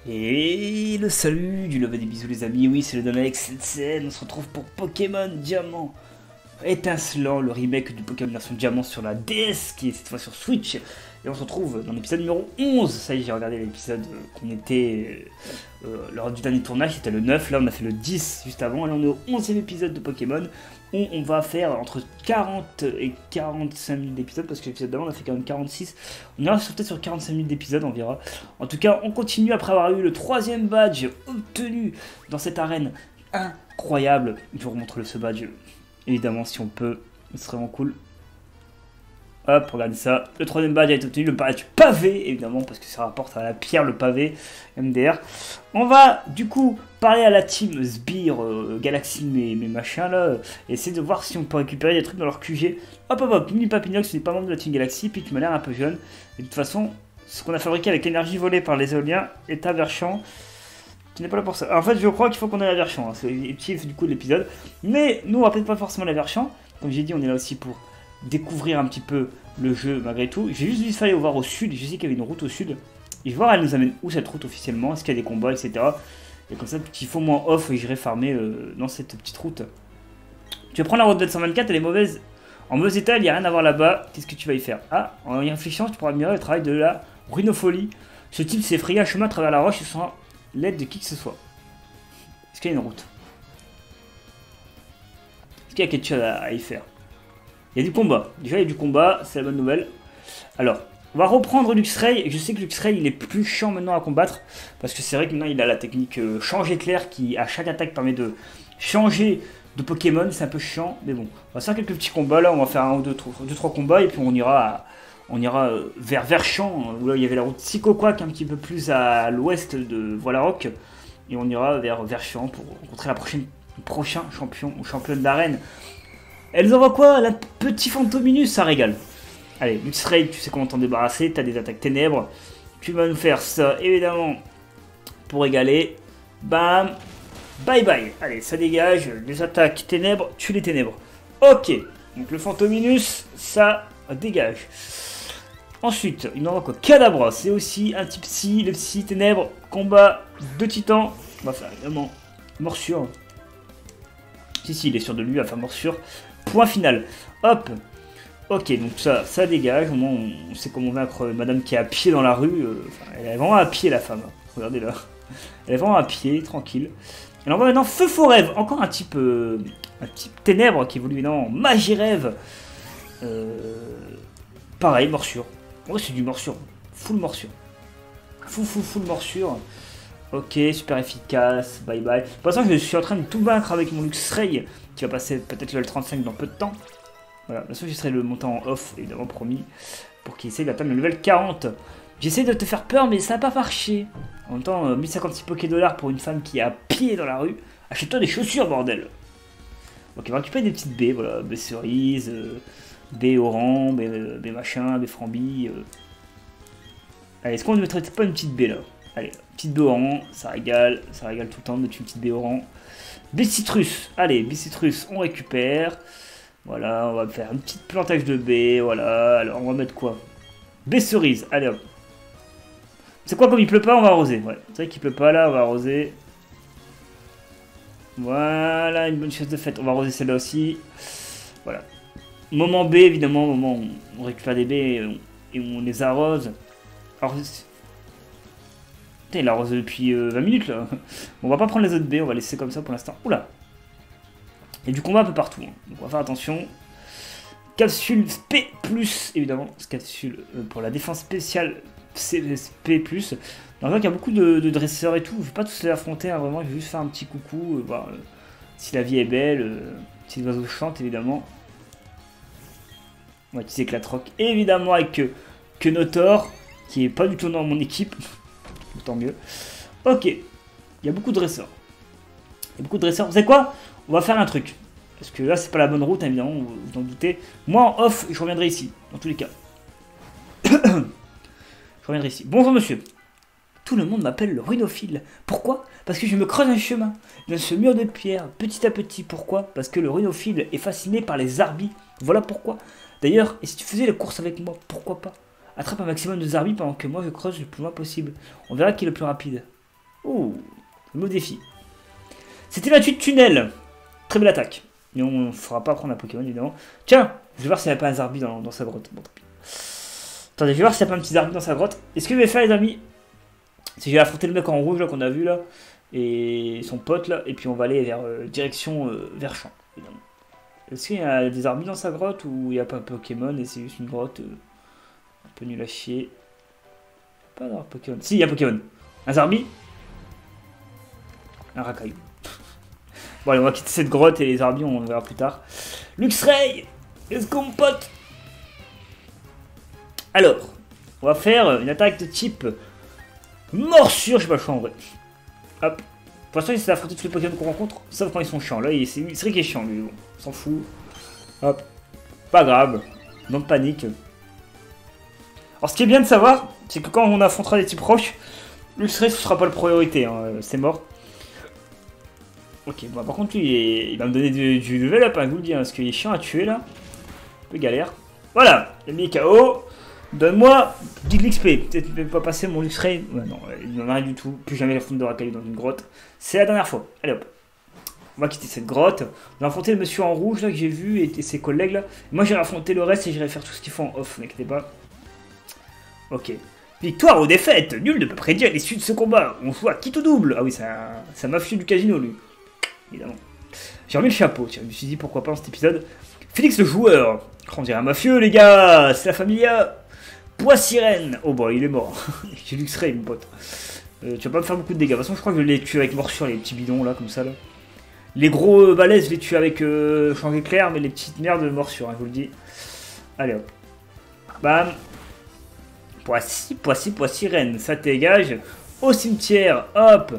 Et le salut du love et des bisous les amis, oui c'est le Donalex on se retrouve pour Pokémon Diamant étincelant, le remake du Pokémon version Diamant sur la DS qui est cette fois sur Switch. Et on se retrouve dans l'épisode numéro 11, ça y est j'ai regardé l'épisode qu'on était lors du dernier tournage, c'était le 9, là on a fait le 10 juste avant, et là on est au 11e épisode de Pokémon où on va faire entre 40 et 45 minutes d'épisode, parce que l'épisode d'avant on a fait quand même 46, on ira peut-être sur 45 minutes d'épisode, on verra. En tout cas on continue après avoir eu le 3e badge obtenu dans cette arène incroyable. Je vous remontre ce badge, évidemment si on peut, ce serait vraiment cool. Hop, regardez ça. Le 3e badge a été obtenu, le badge pavé, évidemment, parce que ça rapporte à la pierre le pavé, MDR. On va, du coup, parler à la team Sbire, Galaxy, mes machins, là, et essayer de voir si on peut récupérer des trucs dans leur QG. Hop, hop, hop, Mini Papinox n'est pas membre de la team Galaxy, puis qui m'a l'air un peu jeune. Et de toute façon, ce qu'on a fabriqué avec l'énergie volée par les éoliens est à Verchamp, qui n'est pas là pour ça. Alors, en fait, je crois qu'il faut qu'on ait la Verchamp, hein, c'est l'objectif, du coup, de l'épisode. Mais nous, on va peut-être pas forcément la Verchamp. Comme j'ai dit, on est là aussi pour découvrir un petit peu le jeu malgré tout. J'ai juste dit qu'il fallait voir au sud, je sais qu'il y avait une route au sud, et je vais voir elle nous amène où cette route officiellement, est-ce qu'il y a des combats, etc. Et comme ça, petit faux moins off, et j'irai farmer dans cette petite route. Tu vas prendre la route de 124, elle est mauvaise, en mauvais état, il n'y a rien à voir là-bas, qu'est-ce que tu vas y faire? Ah, en y réfléchissant, tu pourras admirer le travail de la ruinophilie. Ce type s'est frayé un chemin à travers la roche sans l'aide de qui que ce soit. Est-ce qu'il y a une route? Est-ce qu'il y a quelque chose à y faire? Il y a du combat. Déjà, il y a du combat, c'est la bonne nouvelle. Alors, on va reprendre Luxray. Je sais que Luxray, il est plus chiant maintenant à combattre. Parce que c'est vrai que maintenant, il a la technique change éclair qui, à chaque attaque, permet de changer de Pokémon. C'est un peu chiant, mais bon. On va faire quelques petits combats. Là, on va faire un ou deux, trois combats. Et puis, on ira vers Verchamp, où là, il y avait la route Psychoquack, un petit peu plus à l'ouest de Voilarock. Et on ira vers Verchamp pour rencontrer le prochain champion ou championne d'arène. Elle nous envoie quoi? La petite Fantominus, ça régale. Allez, Luxray, tu sais comment t'en débarrasser, t'as des attaques ténèbres. Tu vas nous faire ça, évidemment, pour régaler. Bam, bye bye. Allez, ça dégage, les attaques ténèbres, tue les ténèbres. Ok, donc le Fantominus, ça dégage. Ensuite, il nous envoie quoi? Kadabra, c'est aussi un type psy, le psy ténèbres, combat de titan. On va faire évidemment morsure. Si, il est sûr de lui, il va faire morsure. Point final. Hop. Ok, donc ça dégage. Au moins, on sait comment vaincre madame qui est à pied dans la rue. Elle est vraiment à pied, la femme. Regardez là. Elle est vraiment à pied, tranquille. Elle envoie maintenant Feu Faux Rêve. Encore un type ténèbres qui évolue maintenant en Magie Rêve. Pareil, morsure. Oh, c'est du morsure. Full morsure. Full morsure. Ok, super efficace, bye bye. Pour l'instant, je suis en train de tout vaincre avec mon Luxray, qui va passer peut-être level 35 dans peu de temps. Voilà, bien sûr, j'essaierai de le monter en off, évidemment, promis, pour qu'il essaye d'atteindre le level 40. J'essaie de te faire peur, mais ça n'a pas marché. En même temps, 1056 Poké-dollars pour une femme qui est à pied dans la rue. Achète-toi des chaussures, bordel. Ok, on va récupérer des petites baies, voilà, baies cerises, baies orange, baies machin, baies frambis. Allez, est-ce qu'on ne mettrait pas une petite baie là? Allez, petite baie orange, ça régale tout le temps de mettre une petite baie orange. Baie citrus, allez, baie citrus, on récupère. Voilà, on va faire un petit plantage de baies, voilà. Alors, on va mettre quoi? Baie cerise, allez hop. C'est quoi, comme il pleut pas, on va arroser. Ouais, c'est vrai qu'il pleut pas là, on va arroser. Voilà, une bonne chose de fait. On va arroser celle-là aussi. Voilà. Moment B, évidemment, moment où on récupère des baies et on les arrose. Alors, il arrose depuis 20 minutes là. On va pas prendre les autres baies, on va laisser comme ça pour l'instant. Oula. Il y a du combat un peu partout, hein. Donc on va faire attention. Capsule P+, évidemment. Capsule pour la défense spéciale P+. On voit qu'il y a beaucoup de dresseurs et tout. Je vais pas tous les affronter, hein, vraiment. Je vais juste faire un petit coucou, voir si la vie est belle, si les oiseaux chantent, évidemment. On va utiliser Clatroc, évidemment, avec Kenotor, qui est pas du tout dans mon équipe. Tant mieux. Ok. Il y a beaucoup de dresseurs. Vous savez quoi? On va faire un truc. Parce que là, c'est pas la bonne route, évidemment, vous en doutez. Moi, en off, je reviendrai ici. Dans tous les cas. Je reviendrai ici. Bonjour, monsieur. Tout le monde m'appelle le ruinophile. Pourquoi? Parce que je me creuse un chemin dans ce mur de pierre, petit à petit. Pourquoi? Parce que le ruinophile est fasciné par les Zarbis. Voilà pourquoi. D'ailleurs, et si tu faisais les courses avec moi, pourquoi pas? Attrape un maximum de Zarbis pendant que moi je creuse le plus loin possible. On verra qui est le plus rapide. Oh, nouveau défi. C'était 28 tunnels. Très belle attaque. Mais on ne fera pas prendre un Pokémon, évidemment. Tiens, je vais voir s'il n'y a pas un Zarbi dans sa grotte. Bon, tant pis. Attendez, je vais voir s'il n'y a pas un petit Zarbi dans sa grotte. Et ce que je vais faire, les amis, c'est que je vais affronter le mec en rouge là qu'on a vu là. Et son pote là. Et puis on va aller vers direction vers champ, évidemment. Est-ce qu'il y a des Zarbis dans sa grotte ou il n'y a pas un Pokémon et c'est juste une grotte un peu nulle à chier? Pas d'avoir Pokémon. Si, il y a Pokémon. Un Zarbi. Un Racaillou. Bon, allez, on va quitter cette grotte et les Zarbis, on verra plus tard. Luxray, let's go, mon pote. Alors, on va faire une attaque de type morsure. Je sais pas le choix en vrai. Hop. Pour l'instant, il s'est affronté tous les Pokémon qu'on rencontre, sauf quand ils sont chiants. Là, c'est vrai qu'il est chiant, lui. Bon, on s'en fout. Hop. Pas grave. Non de panique. Alors, ce qui est bien de savoir, c'est que quand on affrontera des types roches, Luxray, ce sera pas la priorité. Hein, c'est mort. Ok, bon, par contre, lui, il va me donner du level up, hein, je vous le dis, hein, parce qu'il est chiant à tuer là. Un peu galère. Voilà, il a mis KO. Donne-moi du XP. Peut-être ne pas passer mon Luxray. Ouais, non, il n'en a rien du tout. Plus jamais la fonte de Racaillou dans une grotte. C'est la dernière fois. Allez hop. On va quitter cette grotte. On va affronter le monsieur en rouge là que j'ai vu et ses collègues là. Moi j'irai affronter le reste et j'irai faire tout ce qu'il faut en off, n'inquiétez pas. Ok. Victoire ou défaite. Nul ne peut prédire l'issue de ce combat. On joue à quitte ou double. Ah oui, c'est un mafieux du casino lui. Évidemment. J'ai remis le chapeau. Tiens, je me suis dit pourquoi pas dans cet épisode. Félix le joueur. On dirait un mafieux les gars. C'est la familia. Pois sirène. Oh bah il est mort. J'ai Luxray mon pote. Tu vas pas me faire beaucoup de dégâts. De toute façon je crois que je les tue avec morsure les petits bidons là comme ça là. Les gros balaises je les tue avec champ éclair mais les petites merdes de morsure hein, je vous le dis. Allez hop. Bam. Pois sirène. Ça dégage. Au cimetière. Hop.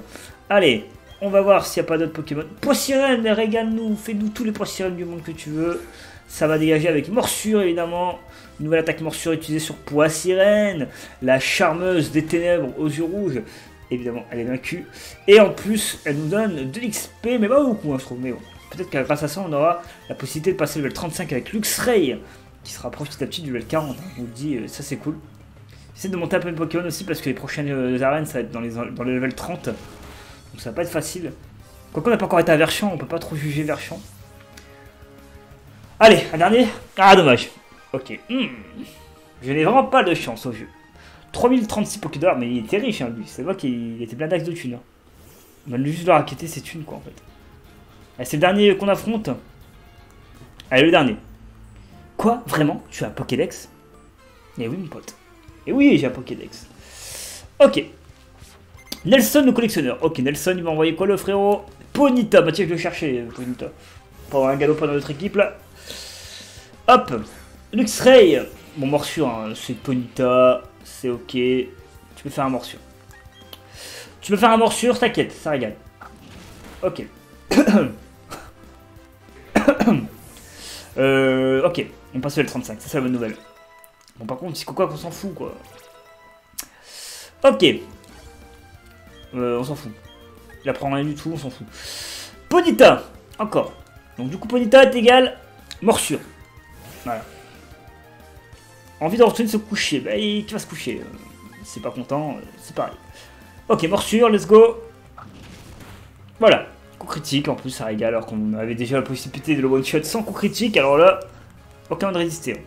Allez. On va voir s'il n'y a pas d'autres Pokémon. Pois sirène, régale-nous. Fais-nous tous les pois sirènes du monde que tu veux. Ça va dégager avec morsure évidemment. Nouvelle attaque morsure utilisée sur Pois sirène. La charmeuse des ténèbres aux yeux rouges. Évidemment, elle est vaincue. Et en plus, elle nous donne de l'XP, mais pas beaucoup, hein, je trouve. Mais bon, peut-être que grâce à ça, on aura la possibilité de passer le level 35 avec Luxray, qui se rapproche petit à petit du level 40. Hein, je vous le dis, ça c'est cool. J'essaie de monter un peu de Pokémon aussi, parce que les prochaines arènes, ça va être dans le level 30. Donc ça va pas être facile. Quoique on n'a pas encore été à Verchamp, on peut pas trop juger Verchamp. Allez, un dernier. Ah, dommage. Ok. Je n'ai vraiment pas de chance au jeu. 3036 Pokédollars, mais il était riche, hein, lui. C'est vrai qu'il était plein d'axes de thunes. Hein. On va juste le raqueter ses thunes, quoi, en fait. Allez, c'est le dernier qu'on affronte. Allez, le dernier. Quoi? Vraiment? Tu as un Pokédex? Eh oui, mon pote. Eh oui, j'ai un Pokédex. Ok. Nelson, le collectionneur. Ok, Nelson, il m'a envoyé quoi, le frérot? Ponyta. Bah, tiens, je vais le chercher, Ponyta. Pour avoir un galopin dans notre équipe, là. Hop. Luxray. Bon, morsure, hein, c'est Ponyta. C'est ok. Tu peux faire un morsure. Tu peux faire un morsure, t'inquiète, ça régale. Ok. Ok, on passe le 35, c'est ça la bonne nouvelle. Bon, par contre, c'est quoi qu'on s'en fout, quoi. Ok. On s'en fout. Il apprend rien du tout, on s'en fout. Ponyta, encore. Donc, du coup, Ponyta est égal morsure. Voilà. Envie de retourner se coucher. Bah, tu vas se coucher. C'est pas content, c'est pareil. Ok, morsure, let's go. Voilà. Coup critique, en plus, ça régale, alors qu'on avait déjà la possibilité de le one-shot sans coup critique. Alors là, aucun de résister.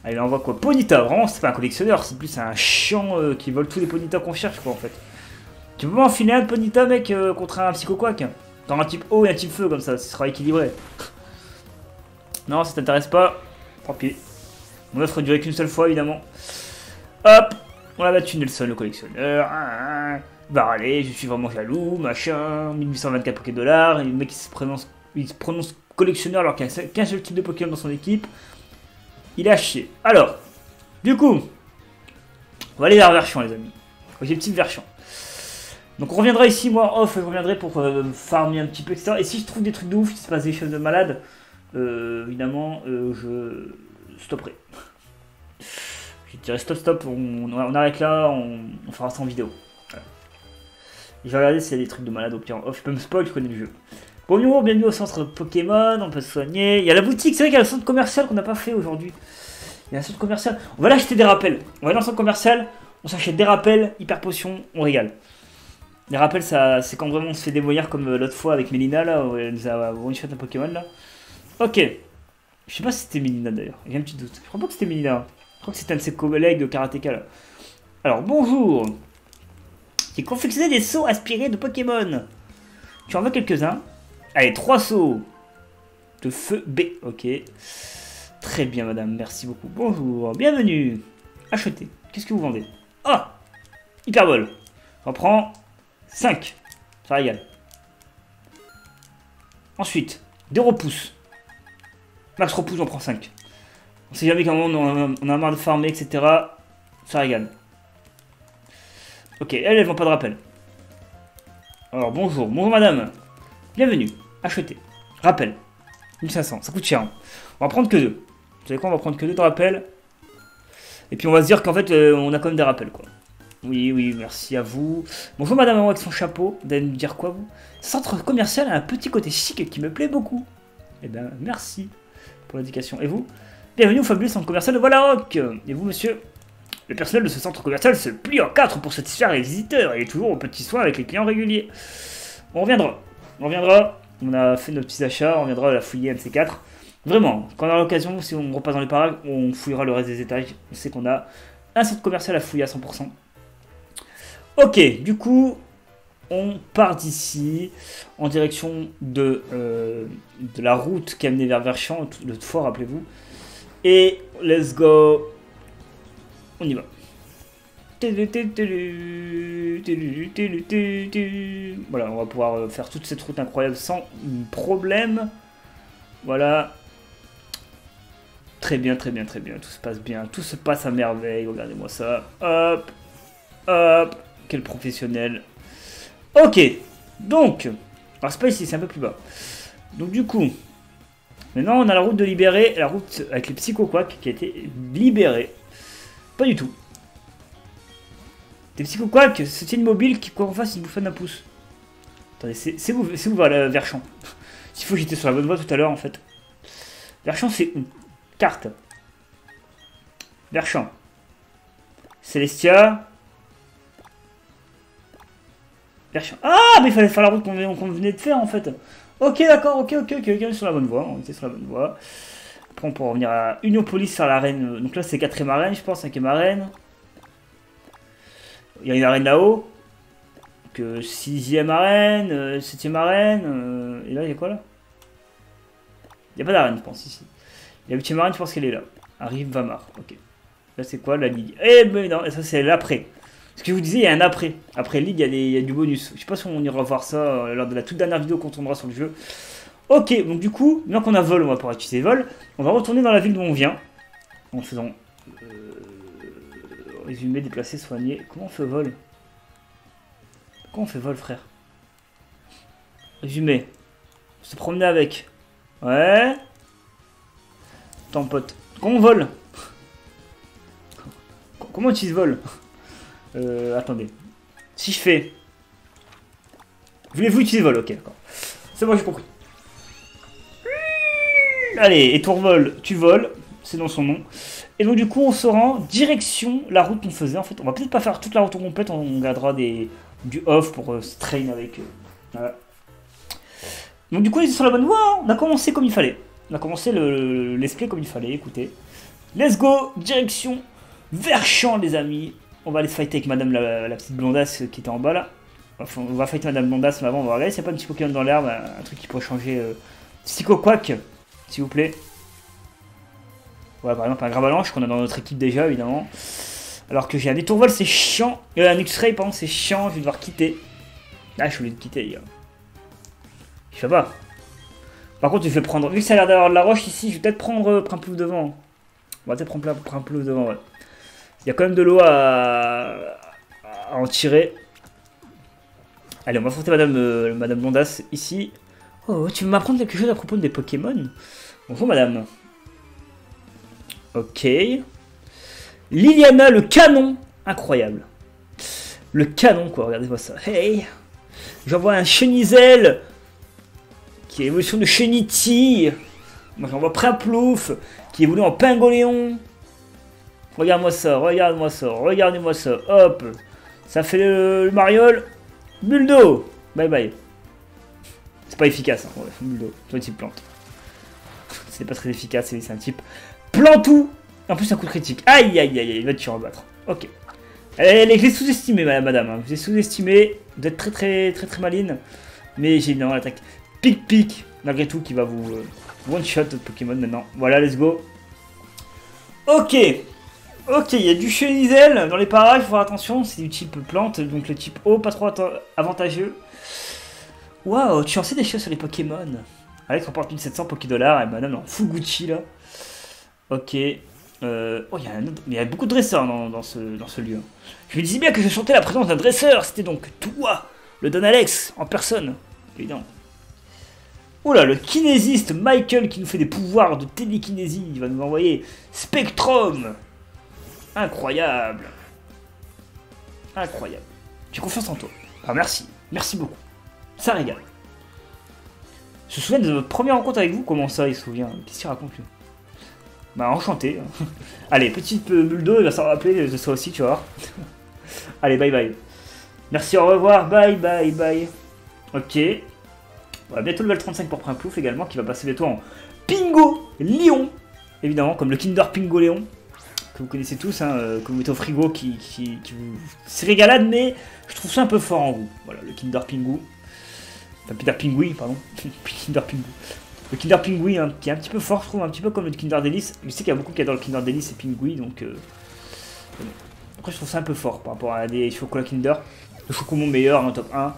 Allez, là, on voit quoi? Ponyta, vraiment, c'est pas un collectionneur, c'est plus un chiant qui vole tous les Ponyta qu'on cherche, quoi, en fait. Tu peux pas enfiler un Ponyta, mec, contre un Psycho-Quack? Dans un type eau et un type feu, comme ça, ce sera équilibré. Non, ça t'intéresse pas? Tant pis. Mon offre durait qu'une seule fois, évidemment. Hop, on a battu Nelson, le collectionneur. Bah allez, je suis vraiment jaloux, machin. 1824 Pokédollars. Et le mec, il se prononce collectionneur alors qu'il n'y a qu'un seul type de Pokémon dans son équipe. Il a chier. Alors, du coup, on va aller vers Verchamp, les amis. J'ai une petite Verchamp. Donc on reviendra ici, moi, off, je reviendrai pour farmer un petit peu, etc. Et si je trouve des trucs de ouf, qui se passe des choses de malade, évidemment, je stopperai. Je dirais stop, on arrête là, on fera ça en vidéo. Voilà. Je vais regarder s'il y a des trucs de malade au pire en off. Je peux me spoil, je connais le jeu. Bonjour, bienvenue au centre Pokémon, on peut se soigner. Il y a la boutique, c'est vrai qu'il y a le centre commercial qu'on n'a pas fait aujourd'hui. Il y a un centre commercial. On va aller acheter des rappels. On va aller dans le centre commercial, on s'achète des rappels, hyper potions, on régale. Les rappels, ça, c'est quand vraiment on se fait démolir comme l'autre fois avec Mélina, là, où elle nous a one-shot un Pokémon, là. Ok. Je sais pas si c'était Mélina, d'ailleurs. Il y a un petit doute. Je crois pas que c'était Mélina. Je crois que c'était un de ses collègues de karatéka, là. Alors, bonjour. J'ai confectionné des sauts aspirés de Pokémon. Tu en veux quelques-uns? Allez, 3 sauts de feu B. Ok. Très bien, madame. Merci beaucoup. Bonjour. Bienvenue. Achetez. Qu'est-ce que vous vendez? Ah, Hyperbole. On prend 5. Ça régale. Ensuite, des repousses. Max repousse, on prend 5. On sait jamais comment on a marre de farmer, etc. Ça régale. Ok, elle vend pas de rappel. Alors, bonjour. Bonjour, madame. Bienvenue. Achetez. Rappel. 1500. Ça coûte cher. Hein. On va prendre que 2. Vous savez quoi? On va prendre que 2 de rappels. Et puis, on va se dire qu'en fait, on a quand même des rappels, quoi. Oui, oui, merci à vous. Bonjour madame avec son chapeau. Vous allez me dire quoi vous? Ce centre commercial a un petit côté chic qui me plaît beaucoup. Eh bien, merci pour l'indication. Et vous? Bienvenue au fabuleux centre commercial de Valaroc. Et vous monsieur? Le personnel de ce centre commercial se plie en 4 pour satisfaire les visiteurs et est toujours aux petits soins avec les clients réguliers. On reviendra. On reviendra. On a fait nos petits achats. On reviendra à la fouiller un de ces 4. Vraiment, quand on aura l'occasion, si on repasse dans les parages, on fouillera le reste des étages. On sait qu'on a un centre commercial à fouiller à 100%. Ok, du coup, on part d'ici en direction de la route qui a mené vers Verchamp, le fort, rappelez-vous. Et let's go. On y va. Voilà, on va pouvoir faire toute cette route incroyable sans problème. Voilà. Très bien, très bien, très bien. Tout se passe bien. Tout se passe à merveille. Regardez-moi ça. Hop. Hop. Quel professionnel. Ok. Donc. Alors c'est pas ici, c'est un peu plus bas. Donc du coup. Maintenant on a la route de libérer. La route avec les psychoquacks qui a été libérée. Pas du tout. Les psychoquacks, c'est une mobile qui quoi en face ils vous font un pouce. Attendez, c'est où va Verchamp? S'il faut j'étais sur la bonne voie tout à l'heure en fait. Verchamp c'est où? Carte. Verchamp. Célestia. Verchamp. Ah, mais il fallait faire la route qu'on venait de faire en fait. Ok, d'accord, ok, on est sur la bonne voie. On était sur la bonne voie. Après, on pourra revenir à Uniopolis faire l'arène. Donc là, c'est 4ème arène, je pense, 5ème arène. Il y a une arène là-haut. Donc 6ème arène, 7ème arène. Et là, il y a quoi là? Il n'y a pas d'arène, je pense, ici. La 8ème arène, je pense qu'elle est là. Arrive Vamar. Ok. Là, c'est quoi la ligue? Eh ben non, ça, c'est l'après. Ce que je vous disais, il y a un après. Après Ligue, il y a du bonus. Je sais pas si on ira voir ça lors de la toute dernière vidéo qu'on tournera sur le jeu. Ok, donc du coup, maintenant qu'on a vol, on va pouvoir utiliser vol. On va retourner dans la ville d'où on vient. En faisant... résumé, déplacer, soigner. Comment on fait vol? Comment on fait vol, frère? Résumé. Se promener avec. Ouais. Attends, pote. Comment on vole? Comment on utilise vol? Attendez. Si je fais... Voulez-vous utiliser vol? Ok, d'accord. C'est bon, j'ai compris. Allez, et ton vol, tu voles. C'est dans son nom. Et donc, du coup, on se rend direction la route qu'on faisait. En fait, on va peut-être pas faire toute la route complète. On gardera du off pour se train avec eux. Voilà. Donc, du coup, on est sur la bonne voie. Hein. On a commencé comme il fallait. On a commencé l'esprit comme il fallait. Écoutez. Let's go. Direction Verchamp, les amis. On va aller se fighter avec madame la petite blondasse qui était en bas là. Enfin, on va fighter madame blondasse, mais avant on va regarder s'il n'y a pas un petit Pokémon dans l'herbe, un truc qui pourrait changer. Psychoquack, s'il vous plaît. Voilà, par exemple un Grabalanche qu'on a dans notre équipe déjà, évidemment. Alors que j'ai un détourvol, c'est chiant. Un X-Ray, pardon, c'est chiant, je vais devoir quitter. Ah, je voulais te quitter, les gars. Je sais pas. Par contre, tu fais prendre. Vu que ça a l'air d'avoir de la roche ici, je vais peut-être prendre Primplouf devant. On va peut-être prendre Primplouf devant, ouais. Il y a quand même de l'eau à en tirer. Allez, on va affronter madame Blondasse ici. Oh, tu veux m'apprendre quelque chose à propos des Pokémon? Bonjour madame. Ok. Liliana, le canon. Incroyable. Le canon, quoi, regardez-moi ça. Hey. J'envoie un Chenizel qui est évolution de Chenity. Moi j'envoie Primplouf qui évolue en Pingoléon. Regarde-moi ça, regardez-moi ça, regardez-moi ça, hop. Ça fait le mariole. Buldo. Bye bye. C'est pas efficace, hein. Ouais, Buldo. C'est un type plante. C'est pas très efficace, c'est un type plantou. En plus, un coup de critique. Aïe, aïe, aïe, il va te rebattre. Ok. Je l'ai sous-estimé, madame. Hein. Vous êtes sous-estimé. Vous êtes très maline. Mais j'ai évidemment l'attaque pic, malgré tout, qui va vous one-shot votre Pokémon maintenant. Voilà, let's go. Ok, il y a du Chenizel dans les parages, il faut faire attention, c'est du type plante, donc le type eau, pas trop avantageux. Waouh, tu en sais des choses sur les Pokémon. Alex remporte 1700 Pokédollars, et madame en full Gucci là. Ok, oh, il y a beaucoup de dresseurs dans ce lieu. Je me disais bien que je sentais la présence d'un dresseur, c'était donc toi, le Don Alex, en personne, évidemment. Oula, le kinésiste Michael qui nous fait des pouvoirs de télékinésie, il va nous envoyer Spectrum. Incroyable. Incroyable. J'ai confiance en toi. Ah, merci. Merci beaucoup. Ça régale. Je me souviens de notre première rencontre avec vous. Comment ça, il se souvient? Qu'est-ce qu'il raconte lui? Bah, enchanté. Allez, petite Buldo, il va s'en rappeler de ça aussi, tu vas voir. Allez, bye bye. Merci, au revoir. Bye bye bye. Ok. Voilà, bientôt le level 35 pour Primplouf également, qui va passer bientôt en Pingo Léon. Évidemment, comme le Kinder Pingo Léon. Que vous connaissez tous, hein, que vous mettez au frigo, qui vous... C'est régalade, mais je trouve ça un peu fort en vous. Voilà, le Kinder Pingu. Enfin, Kinder Pingui, pardon. Kinder Pingu. Le Kinder Pingui, hein, qui est un petit peu fort, je trouve, un petit peu comme le Kinder Delice. Je sais qu'il y a beaucoup qui adorent le Kinder Delice et Pingui, donc... Après, je trouve ça un peu fort par rapport à des chocolats Kinder. Le Chocomon meilleur, en top 1,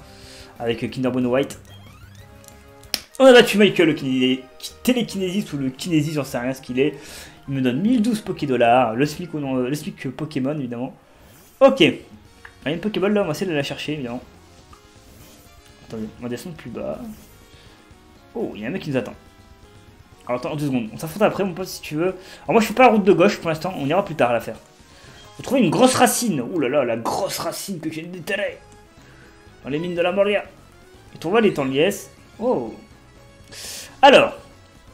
avec Kinder Bueno White. On a battu Michael, le télékinésiste ou le kinésiste, j'en sais rien ce qu'il est. Il me donne 1012 Pokédollars, le SMIC Pokémon évidemment. Ok. Il y a une Pokéball là, on va essayer de la chercher évidemment. Attendez, on va descendre plus bas. Oh, il y a un mec qui nous attend. Alors attends 2 secondes, on s'affronte après mon pote si tu veux. Alors moi je fais pas la route de gauche pour l'instant, on ira plus tard à la faire. Vous trouvez une grosse racine. Ouh là là, la grosse racine que j'ai déterrée. Dans les mines de la Moria. Et on va les temps liesse. Oh. Alors,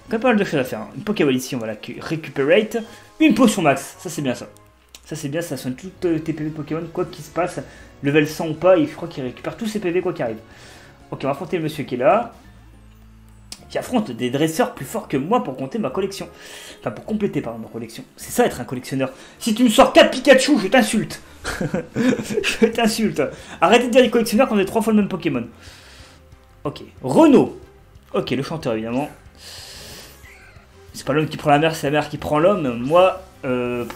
il y a pas mal de choses à faire. Une Pokéball ici, on va la récupérer. Une potion max, ça c'est bien ça. Ça c'est bien, ça soigne toutes tes PV Pokémon, quoi qu'il se passe, level 100 ou pas, et je crois qu'il récupère tous ses PV quoi qu'il arrive. Ok, on va affronter le monsieur qui est là. Qui affronte des dresseurs plus forts que moi pour compter ma collection. Enfin, pour compléter, pardon, ma collection. C'est ça être un collectionneur. Si tu me sors 4 Pikachu, je t'insulte. Je t'insulte. Arrêtez de dire les collectionneurs quand on est 3 fois le même Pokémon. Ok, Renaud. Ok, le chanteur évidemment. C'est pas l'homme qui prend la mer, c'est la mer qui prend l'homme. Moi,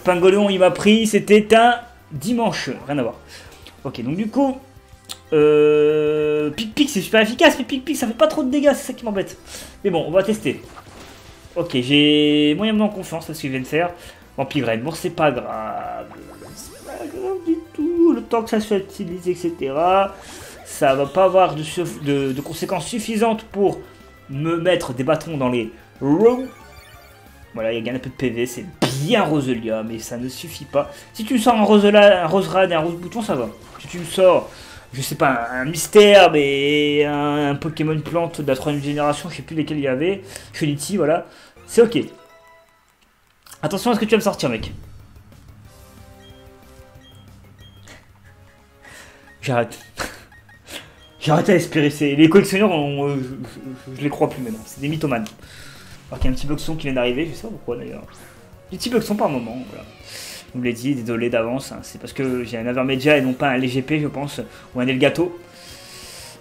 Pingoléon il m'a pris, c'était un dimanche. Rien à voir. Ok, donc du coup, Pic-Pic c'est super efficace, mais Pic-Pic ça fait pas trop de dégâts, c'est ça qui m'embête. Mais bon, on va tester. Ok, j'ai moyennement confiance parce que je viens de faire. Vampigraine, bon c'est pas grave. C'est pas grave du tout, le temps que ça soit utilisé, etc. Ça va pas avoir de conséquences suffisantes pour me mettre des bâtons dans les roues. Voilà, il y a un peu de PV, c'est bien Roselia, mais ça ne suffit pas. Si tu me sors un Roserade et un Rose Bouton, ça va. Si tu me sors, je sais pas, un Mystère, mais un Pokémon plante de la 3ème génération, je sais plus lesquels il y avait, Trinity, voilà, c'est ok. Attention à ce que tu vas me sortir, mec. J'arrête. J'arrête à espérer. Les collectionneurs, je les crois plus maintenant. C'est des mythomanes. Alors qu'il y a un petit Boxon qui vient d'arriver, je sais pas pourquoi d'ailleurs. Des petits Boxons par moment, voilà. Je vous l'ai dit, désolé d'avance. Hein. C'est parce que j'ai un Avermedia et non pas un LGP, je pense, ou un Elgato.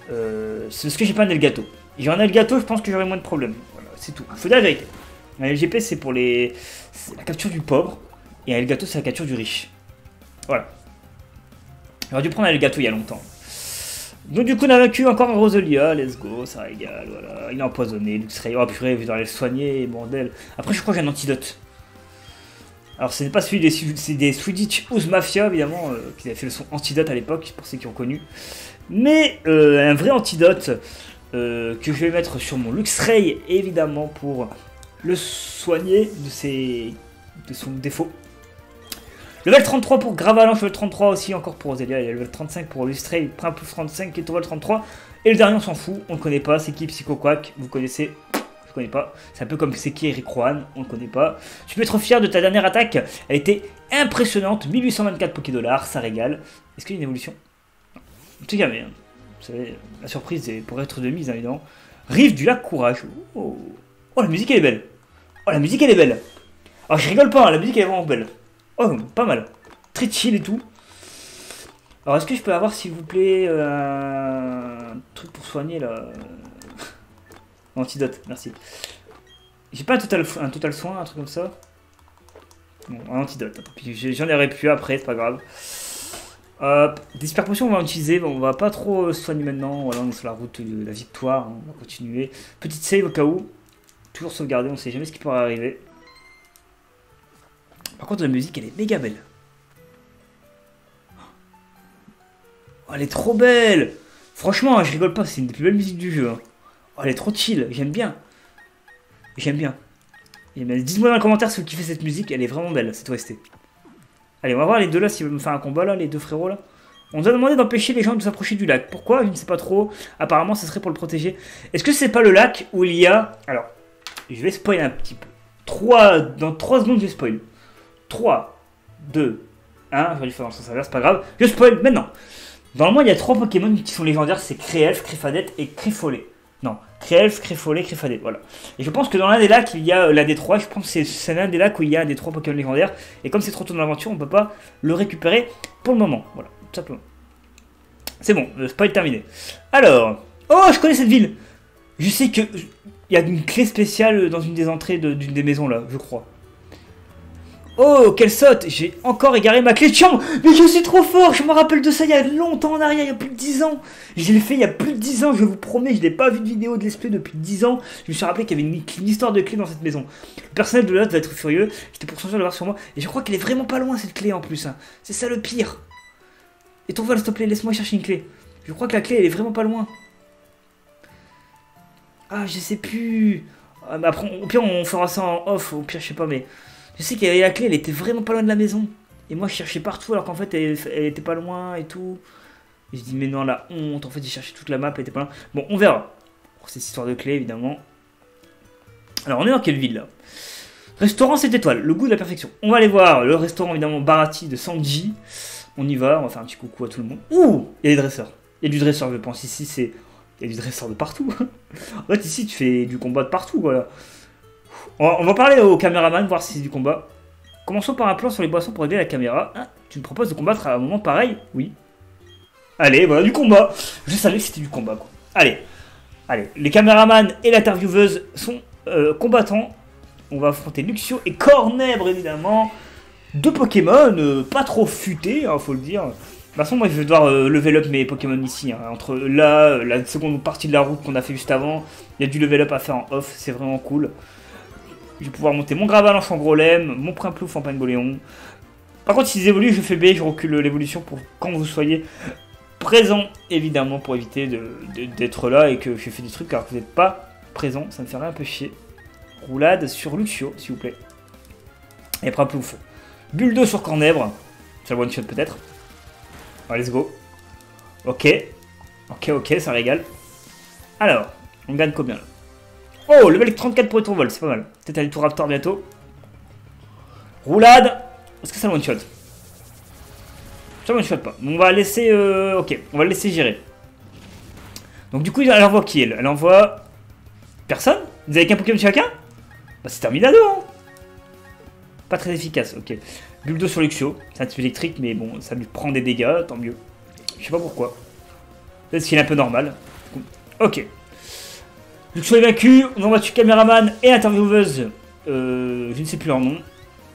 C'est parce que j'ai pas un Elgato. J'ai un Elgato, je pense que j'aurai moins de problèmes. Voilà, c'est tout. Faut dire la vérité. Un LGP, c'est pour c'est la capture du pauvre, et un Elgato, c'est la capture du riche. Voilà. J'aurais dû prendre un Elgato il y a longtemps. Donc du coup on a vaincu encore un Roselia, let's go, ça régale, voilà. Il est empoisonné, Luxray, oh purée, je vais le soigner, bordel. Après je crois que j'ai un antidote. Alors ce n'est pas celui des Swedish House Mafia, évidemment, qui avait fait le son antidote à l'époque, pour ceux qui ont connu. Mais un vrai antidote que je vais mettre sur mon Luxray, évidemment, pour le soigner de son défaut. Level 33 pour Gravalanche, level 33 aussi encore pour Roselia, il y a level 35 pour Luxray, Primplouf 35 et level 33. Et le dernier on s'en fout, on le connaît pas, c'est qui Psycho Quack, vous connaissez, je connais pas. C'est un peu comme c'est qui Eric Rohan, on le connaît pas. Tu peux être fier de ta dernière attaque, elle était impressionnante, 1824 Pokédollars, ça régale. Est-ce qu'il y a une évolution? Non. C'est jamais, hein. Vous savez, la surprise est pour être de mise, hein, évidemment. Rive du lac Courage. Oh. Oh, la musique elle est belle. Oh, la musique elle est belle. Alors je rigole pas, hein, la musique elle est vraiment belle. Oh, pas mal. Très chill et tout. Alors est-ce que je peux avoir s'il vous plaît un truc pour soigner là? Antidote, merci. J'ai pas un total soin, un truc comme ça. Bon, un antidote. J'en aurais plus après, c'est pas grave. Hop, des super potions on va en utiliser, bon, on va pas trop soigner maintenant, voilà on est sur la route de la victoire, hein, on va continuer. Petite save au cas où, toujours sauvegarder, on sait jamais ce qui pourrait arriver. Par contre la musique elle est méga belle. Oh, elle est trop belle. Franchement je rigole pas, c'est une des plus belles musiques du jeu. Hein. Oh, elle est trop chill, j'aime bien. J'aime bien. Dites-moi dans les commentaires si vous kiffez cette musique, elle est vraiment belle cette OST. Allez, on va voir les deux là, s'ils veulent me faire un combat là, les deux frérots là. On nous a demandé d'empêcher les gens de s'approcher du lac. Pourquoi? Je ne sais pas trop. Apparemment, ce serait pour le protéger. Est-ce que c'est pas le lac où il y a... Alors, je vais spoiler un petit peu. Dans 3 secondes, je spoil. 3, 2, 1. J'aurais dû faire dans le sens inverse, c'est pas grave. Je spoil maintenant. Normalement, il y a 3 Pokémon qui sont légendaires. C'est Créelf, Créfadette et Créfollet. Non, Créelf, Créfollet, Créfadette, voilà. Et je pense que dans l'un des lacs, il y a l'un des 3. Je pense que c'est l'un des lacs où il y a un des 3 Pokémon légendaires. Et comme c'est trop tôt dans l'aventure, on peut pas le récupérer pour le moment. Voilà, tout simplement. C'est bon, le spoil terminé. Alors, oh, je connais cette ville. Je sais que il y a une clé spéciale dans une des entrées d'une des maisons là, je crois. Oh, quelle saute! J'ai encore égaré ma clé de chambre! Mais je suis trop fort! Je me rappelle de ça il y a longtemps en arrière, il y a plus de 10 ans! Je l'ai fait il y a plus de 10 ans, je vous promets, je n'ai pas vu de vidéo de let's play depuis 10 ans. Je me suis rappelé qu'il y avait une histoire de clé dans cette maison. Le personnel de l'autre va être furieux, j'étais pour changer de le voir sur moi, et je crois qu'elle est vraiment pas loin cette clé en plus. Hein. C'est ça le pire! Et ton vol, s'il te plaît, laisse-moi chercher une clé. Je crois que la clé elle est vraiment pas loin. Ah, je sais plus. Ah, mais après, au pire, on fera ça en off, au pire, je sais pas, mais. Je sais qu'il y avait la clé, elle était vraiment pas loin de la maison. Et moi je cherchais partout alors qu'en fait elle était pas loin et tout. Et je dis mais non la honte, en fait j'ai cherché toute la map, elle était pas loin. Bon on verra. Pour cette histoire de clé évidemment. Alors on est dans quelle ville là? Restaurant 7 étoiles, le goût de la perfection. On va aller voir le restaurant évidemment Barati de Sanji. On y va, on va faire un petit coucou à tout le monde. Ouh, il y a des dresseurs. Il y a du dresseur je pense, ici c'est... Il y a du dresseur de partout. En fait ici tu fais du combat de partout voilà. On va parler au caméraman, voir si c'est du combat. Commençons par un plan sur les boissons pour aider la caméra. Ah, tu me proposes de combattre à un moment pareil? Oui. Allez, voilà, du combat. Je savais que c'était du combat, quoi. Allez, les caméramans et l'intervieweuse sont combattants. On va affronter Luxio et Cornèbre, évidemment. Deux Pokémon, pas trop futés, hein, faut le dire. De toute façon, moi, je vais devoir level up mes Pokémon ici. Hein. Entre là, la seconde partie de la route qu'on a fait juste avant, il y a du level up à faire en off, c'est vraiment cool. Je vais pouvoir monter mon Gravalance en Grolem, mon Primplouf en Pingoléon. Par contre, s'ils évoluent, je fais B, je recule l'évolution pour quand vous soyez présent, évidemment, pour éviter d'être là et que je fais des trucs alors que vous n'êtes pas présent. Ça me ferait un peu chier. Roulade sur Luxio, s'il vous plaît. Et Primplouf. Bulle 2 sur Cornèbre. C'est le one shot peut-être. Allez, let's go. Ok, ça régale. Alors, on gagne combien là? Oh, level 34 pour Étourvol, c'est pas mal. Peut-être aller tout Raptor bientôt. Roulade. Est-ce que ça le one-shot? Ça one-shot pas. On va laisser... ok, on va le laisser gérer. Donc du coup, elle envoie qui elle? Elle envoie... Personne? Vous avez qu'un Pokémon chacun? Bah c'est Terminado, hein. Pas très efficace, ok. Buldo sur Luxio. C'est un type électrique, mais bon, ça lui prend des dégâts, tant mieux. Je sais pas pourquoi. Peut-être qu'il est un peu normal. Ok. Luxio est vaincu, on envoie tuer caméraman et intervieweuse, je ne sais plus leur nom.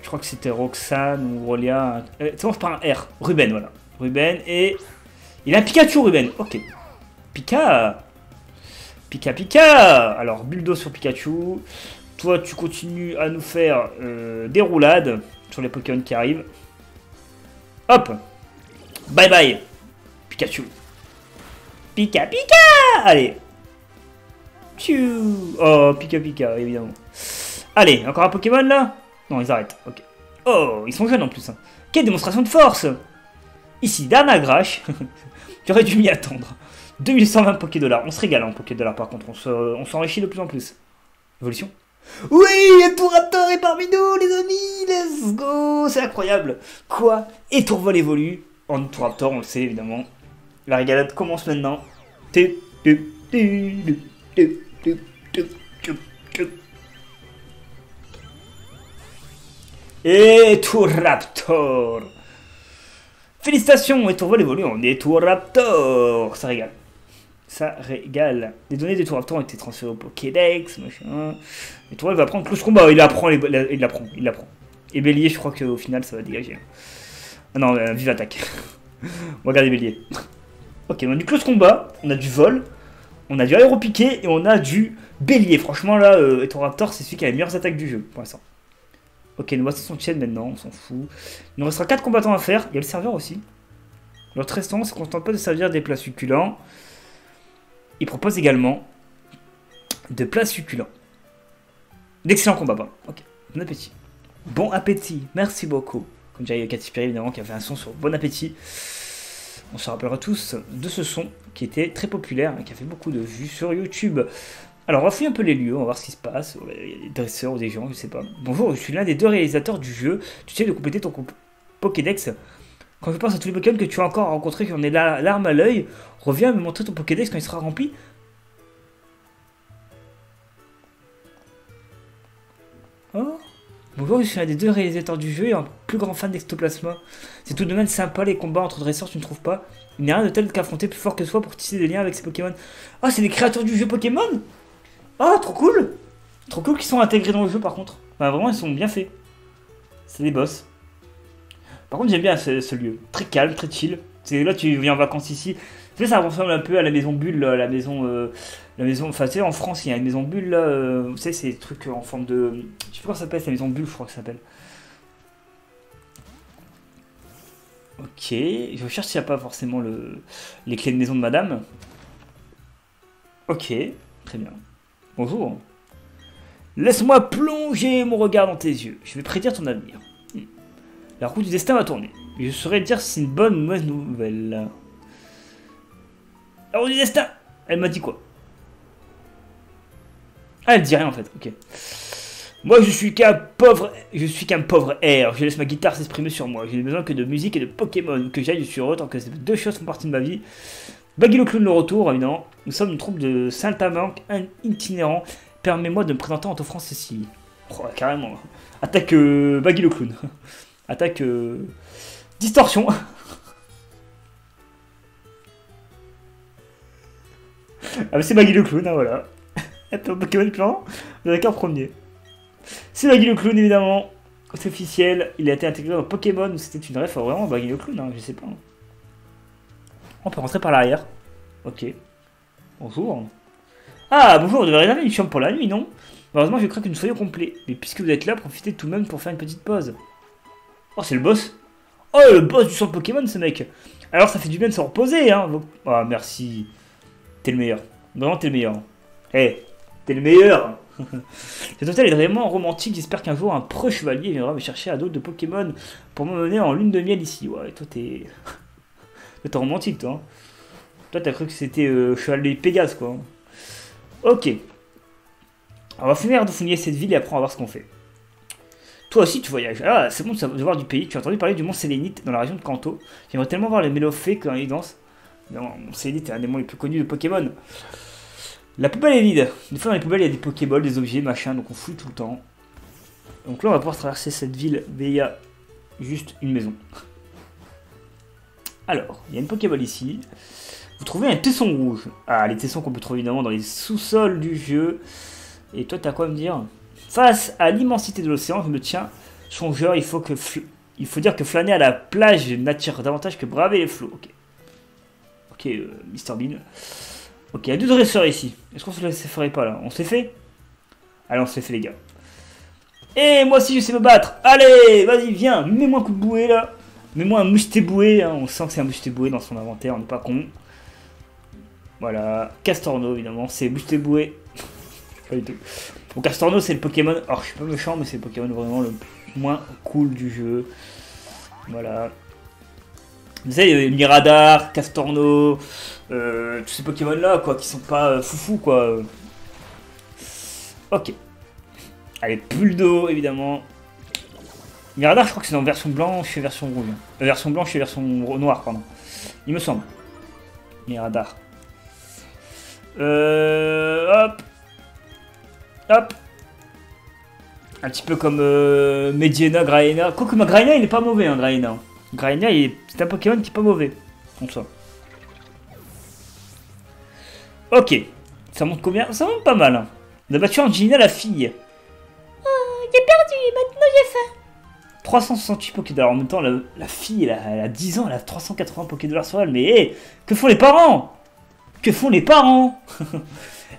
Je crois que c'était Roxane ou Rolia. Ça commence par un R. Ruben, voilà. Ruben et... Il a un Pikachu, Ruben. Ok. Pika. Alors, Buldo sur Pikachu. Toi, tu continues à nous faire des roulades sur les Pokémon qui arrivent. Hop. Bye bye. Pikachu. Pika. Allez. Oh, Pika, évidemment. Allez, encore un Pokémon là? Non, ils arrêtent. Ok. Oh, ils sont jeunes en plus. Hein. Quelle démonstration de force! Ici, Danagrash. J'aurais dû m'y attendre. 2120 Pokédollars. On se régale en Pokédollars par contre. On s'enrichit de plus en plus. Évolution? Oui, Tourator est parmi nous, les amis. Let's go. C'est incroyable. Quoi? Et Tourvol évolue en Tourator, on le sait évidemment. La régalade commence maintenant. Et tout Raptor. Félicitations, et ton vol évolue en Raptor. Ça régale. Ça régale. Les données des Raptor ont été transférées au Pokédex, machin. Et Tourelle va prendre close combat. Il l'apprend. Et Bélier, je crois qu'au final, ça va dégager. Ah non, vive attaque. On va regarder Bélier. Ok, on a du close combat, on a du vol, on a du aéropiqué et on a du Bélier. Franchement, là, Raptor, c'est celui qui a les meilleures attaques du jeu pour l'instant. Ok, nous voici son chaîne maintenant, on s'en fout. Il nous restera 4 combattants à faire. Il y a le serveur aussi. L'autre restaurant, c'est qu'on ne tente pas de servir des plats succulents. Il propose également de plats succulents. D'excellents combats, pas. Ok, bon appétit. Bon appétit, merci beaucoup. Comme dirait Katy Perry, évidemment, qui a fait un son sur Bon appétit. On se rappellera tous de ce son qui était très populaire et qui a fait beaucoup de vues sur YouTube. Alors, on va fouiller un peu les lieux, on va voir ce qui se passe. Il y a des dresseurs ou des gens, je sais pas. Bonjour, je suis l'un des 2 réalisateurs du jeu. Tu sais de compléter ton Pokédex. Quand je pense à tous les Pokémon que tu as encore rencontrés, qui en est l'arme à l'œil, reviens me montrer ton Pokédex quand il sera rempli. Oh. Bonjour, je suis l'un des 2 réalisateurs du jeu et un plus grand fan d'Ectoplasma. C'est tout de même sympa les combats entre dresseurs, tu ne trouves pas? Il n'y a rien de tel qu'affronter plus fort que soi pour tisser des liens avec ces Pokémon. Ah, c'est les créateurs du jeu Pokémon? Ah, trop cool! Trop cool qu'ils sont intégrés dans le jeu par contre. Enfin, vraiment, ils sont bien faits. C'est des boss. Par contre, j'aime bien ce lieu. Très calme, très chill. Là, tu viens en vacances ici. Tu sais, ça ressemble un peu à la maison Bulle, la maison... Enfin, tu sais, en France, il y a une maison Bulle, là. Vous savez, c'est des trucs en forme de... Je sais pas comment ça s'appelle, c'est la maison Bulle, je crois que ça s'appelle. Ok. Je cherche s'il n'y a pas forcément les clés de maison de madame. Ok. Très bien. Bonjour. Laisse-moi plonger mon regard dans tes yeux. Je vais prédire ton avenir. La roue du destin va tourner. Et je saurais dire si c'est une bonne ou une mauvaise nouvelle. La roue du destin! Elle m'a dit quoi? Ah, elle dit rien en fait, ok. Moi je suis qu'un pauvre air. Je laisse ma guitare s'exprimer sur moi. J'ai besoin que de musique et de Pokémon. Que j'aille, je suis heureux tant que ces 2 choses font partie de ma vie. Baggy le clown le retour, évidemment. Nous sommes une troupe de saltimbanques itinérants. Permets-moi de me présenter en t'offrant ceci. Oh, carrément. Attaque Baggy le clown. Attaque distorsion. Ah mais c'est Baggy le clown, hein, voilà. Attends, Pokémon plan, vous avez qu'un premier. C'est Baggy le clown évidemment. C'est officiel, il a été intégré dans Pokémon, c'était une ref vraiment Baggy le clown, hein, je sais pas. On peut rentrer par l'arrière. Ok. Bonjour. Ah bonjour, vous devez réserver une chambre pour la nuit, non? Malheureusement je crains que nous soyons complets. Mais puisque vous êtes là, profitez tout de même pour faire une petite pause. Oh c'est le boss. Oh le boss du centre Pokémon ce mec. Alors ça fait du bien de se reposer hein. Ah merci. T'es le meilleur. Vraiment t'es le meilleur. Eh, hey, t'es le meilleur. Cet hôtel est vraiment romantique. J'espère qu'un jour un pro chevalier viendra me chercher à d'autres de Pokémon pour me mener en lune de miel ici. Ouais, toi t'es... T'es romantique toi. Hein. Toi t'as cru que c'était chevalier Pégase quoi. Ok. On va finir de fouiller cette ville et après on va voir ce qu'on fait. Toi aussi tu voyages. Ah c'est bon de voir du pays. Tu as entendu parler du mont Sélénite dans la région de Kanto. J'aimerais tellement voir les Mélophées quand ils dansent. Non, Sélénite est un des monts les plus connus de Pokémon. La poubelle est vide. Des fois dans les poubelles il y a des Pokéballs, des objets, machin, donc on fouille tout le temps. Donc là on va pouvoir traverser cette ville via juste une maison. Alors, il y a une Pokéball ici. Vous trouvez un tesson rouge. Ah, les tessons qu'on peut trouver évidemment dans les sous-sols du jeu. Et toi t'as quoi à me dire? Face à l'immensité de l'océan, je me tiens songeur, il faut dire que flâner à la plage n'attire davantage que braver les flots. Ok. Ok, Mr Bean. Ok, il y a 2 dresseurs ici. Est-ce qu'on se les ferait pas là? On s'est fait? Allez, on s'est fait les gars. Et moi aussi je sais me battre. Allez, vas-y, viens, mets-moi un coup de bouée là. Mets-moi un moustéboué, hein. On sent que c'est un moustéboué dans son inventaire, on n'est pas con. Voilà, Castorno évidemment, c'est moustéboué. Pas du tout. Bon, Castorno c'est le Pokémon, alors je suis pas méchant mais c'est le Pokémon vraiment le moins cool du jeu. Voilà. Vous savez, Miradar, Castorno, tous ces Pokémon là quoi, qui sont pas foufou quoi. Ok. Allez, Puldo évidemment. Miradar je crois que c'est en version blanche et version rouge. Version blanche et version noire pardon. Il me semble. Miradar. Hop. Hop. Un petit peu comme Mediena, Graena. Quoique ma Graena, il est pas mauvais, hein, Graena. Graena, c'est un Pokémon qui est pas mauvais. Comme ça. Ok. Ça monte combien? Ça monte pas mal. Hein. On a battu Angelina, la fille. Oh, j'ai perdu, maintenant j'ai faim. 368 Pokédollars. En même temps, la fille, elle a 10 ans, elle a 380 Pokédollars sur elle. Mais hé, que font les parents? Que font les parents?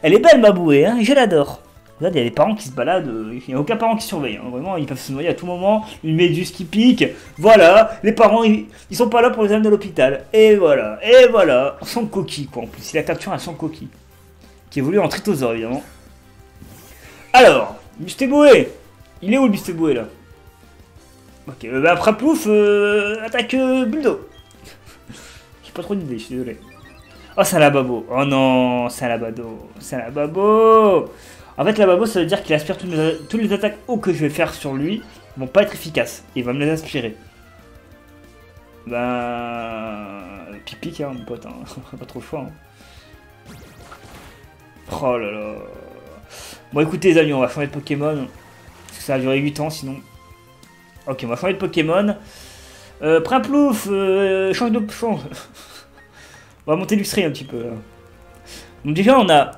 Elle est belle, ma bouée, hein, je l'adore. Regarde, il y a des parents qui se baladent, il n'y a aucun parent qui surveille. Hein. Vraiment, ils peuvent se noyer à tout moment. Une méduse qui pique. Voilà, les parents, ils sont pas là pour les amener à l'hôpital. Et voilà, sans coquille, quoi. En plus, il a capturé un sans coquille. Qui évolue en Tritosaur, évidemment. Alors, Mustéboué. Il est où le Mustéboué, là? Ok, bah après Plouf, attaque Buldo. J'ai pas trop d'idées, je suis désolé. Oh, c'est un Lababo. Oh non, c'est un Labado. C'est un Lababo. En fait, Lababo, ça veut dire qu'il aspire toutes les attaques haut que je vais faire sur lui vont pas être efficaces. Il va me les aspirer. Ben... Pique-pique, hein, mon pote. Hein. Pas trop le choix. Hein. Oh là là. Bon, écoutez, les amis, on va changer de Pokémon. Parce que ça va durer 8 ans, sinon. Ok, on va changer de Pokémon. Primplouf, change de... Change. On va monter l'Uxray un petit peu. Là. Donc déjà, on a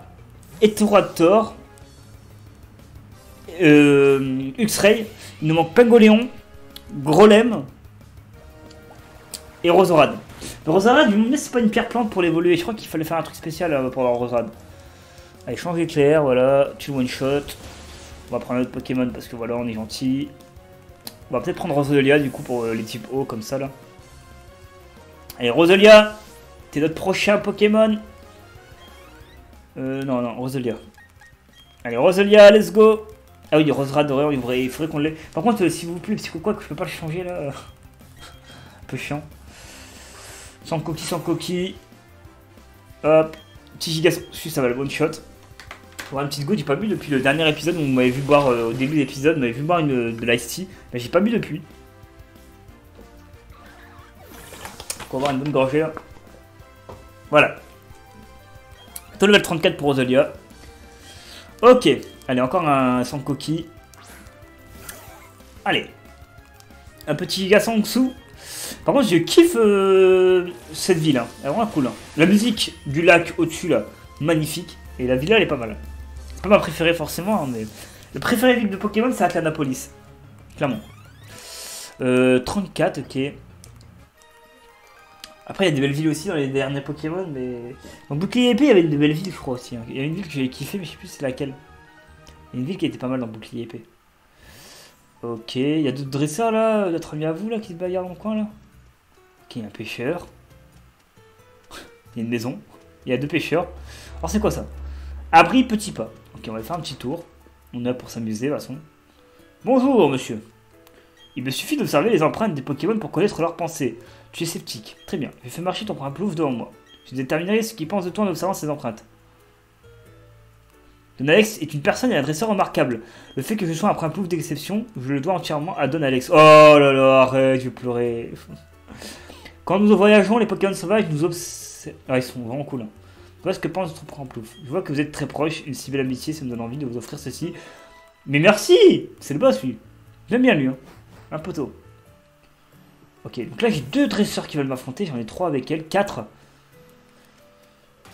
Hétéraptor. Uxray. Il nous manque Pingoléon. Grolem. Et Rosorade. Le Rosorade, je me demande si c'est pas une pierre plante pour l'évoluer. Je crois qu'il fallait faire un truc spécial pour avoir Rosorade. Allez, change d'éclair, voilà. Tu le one shot. On va prendre un autre Pokémon parce que voilà, on est gentil. On va peut-être prendre Roselia du coup pour les types eau comme ça là. Allez, Roselia, t'es notre prochain Pokémon. Non, Roselia. Allez, Roselia, let's go. Ah oui, Roserade d'horreur, il faudrait qu'on l'ait. Par contre, s'il vous plaît, Psycho quoi, que je peux pas le changer là. Un peu chiant. Sans coquille. Hop. Petit giga, ça va le one shot. Pour une petite goutte, j'ai pas bu depuis le dernier épisode où vous m'avez vu boire au début de l'épisode, vous m'avez vu boire de l'ice tea, mais j'ai pas bu depuis. Pour avoir une bonne gorgée là. Voilà. Tout level 34 pour Roselia. Ok. Allez, encore un sans coquille. Allez. Un petit giga Sangsu. Par contre, je kiffe cette ville. Hein. Elle est vraiment cool. Hein. La musique du lac au-dessus là, magnifique. Et la villa, elle est pas mal. C'est pas ma préférée forcément, hein, mais le préféré ville de Pokémon, c'est Atlanapolis. Clairement. 34, ok. Après, il y a des belles villes aussi dans les derniers Pokémon, mais... Dans Bouclier épée, il y avait de belles villes, je crois aussi. Hein. Il y a une ville que j'ai kiffé, mais je sais plus c'est laquelle. Il y a une ville qui était pas mal dans Bouclier épée. Ok, il y a d'autres dresseurs là, d'autres amis à vous là qui se bagarrent dans le coin là. Ok, il y a un pêcheur. Il y a une maison. Il y a 2 pêcheurs. Alors c'est quoi ça? Abri petit pas. Ok, on va faire un petit tour. On est là pour s'amuser de toute façon. Bonjour monsieur. Il me suffit d'observer les empreintes des Pokémon pour connaître leurs pensées. Tu es sceptique. Très bien. Je fais marcher ton Primplouf devant moi. Je déterminerai ce qu'il pense de toi en observant ses empreintes. Donalex est une personne et un dresseur remarquable. Le fait que je sois un Primplouf d'exception, je le dois entièrement à Donalex. Oh là là, arrête, je vais pleurer. Quand nous voyageons, les Pokémon sauvages nous observent. Ah, ils sont vraiment cool. Hein. Voilà ce que pense notre Primplouf. Je vois que vous êtes très proches, une si belle amitié, ça me donne envie de vous offrir ceci. Mais merci. C'est le boss lui. J'aime bien lui. Hein. Un poteau. Ok, donc là j'ai 2 dresseurs qui veulent m'affronter, j'en ai 3 avec elle, 4.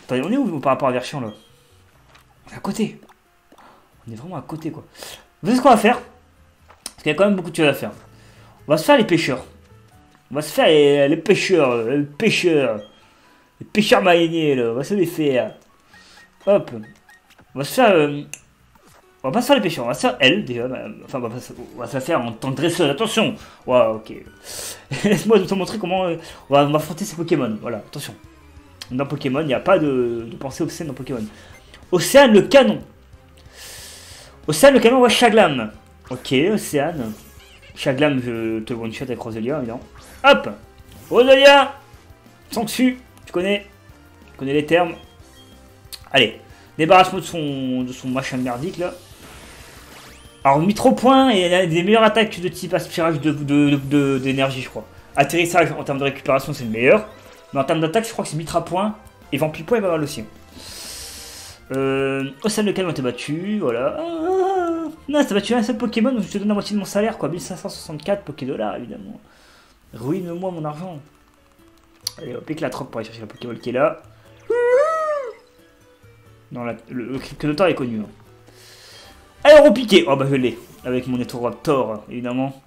Attendez, on est où par rapport à Verchion là? On est à côté. On est vraiment à côté quoi. Vous savez ce qu'on va faire? Parce qu'il y a quand même beaucoup de choses à faire. On va se faire les pêcheurs. On va se faire les pêcheurs, les pêcheurs mariniers là, on va se les faire. Hop. On va se faire... On va pas se faire les pêcheurs, on va se faire elle déjà. Enfin, on va se la faire en tant que dresseuse, attention. Waouh, ok. Laisse-moi te montrer comment on va affronter ces Pokémon. Voilà, attention. Dans Pokémon, il n'y a pas de pensée obscène dans Pokémon. Océane le canon. Océane le canon, ouais, Chaglam. Ok, Océane. Chaglam, je te one shot avec Roselia, évidemment. Hop, Roselia. Sans dessus, tu connais les termes. Allez, débarrasse-moi de son machin merdique là. Alors, mis trop point et elle a des meilleures attaques de type aspirage d'énergie, je crois. Atterrissage en termes de récupération, c'est le meilleur. Mais en termes d'attaque, je crois que c'est Mitra point. Et Vampipoint est pas mal aussi. Au sein lequel on t'est battu, voilà. Non, t'as battu un seul Pokémon, donc je te donne la moitié de mon salaire, quoi. 1564 Pokédollars, évidemment. Ruine-moi mon argent. Allez, hop, éclatrope pour aller chercher la Pokéball qui est là. Non, le Cryptonotor est connu. Hein. Alors, au piqué. Oh, bah, je l'ai. Avec mon Etoraptor, évidemment.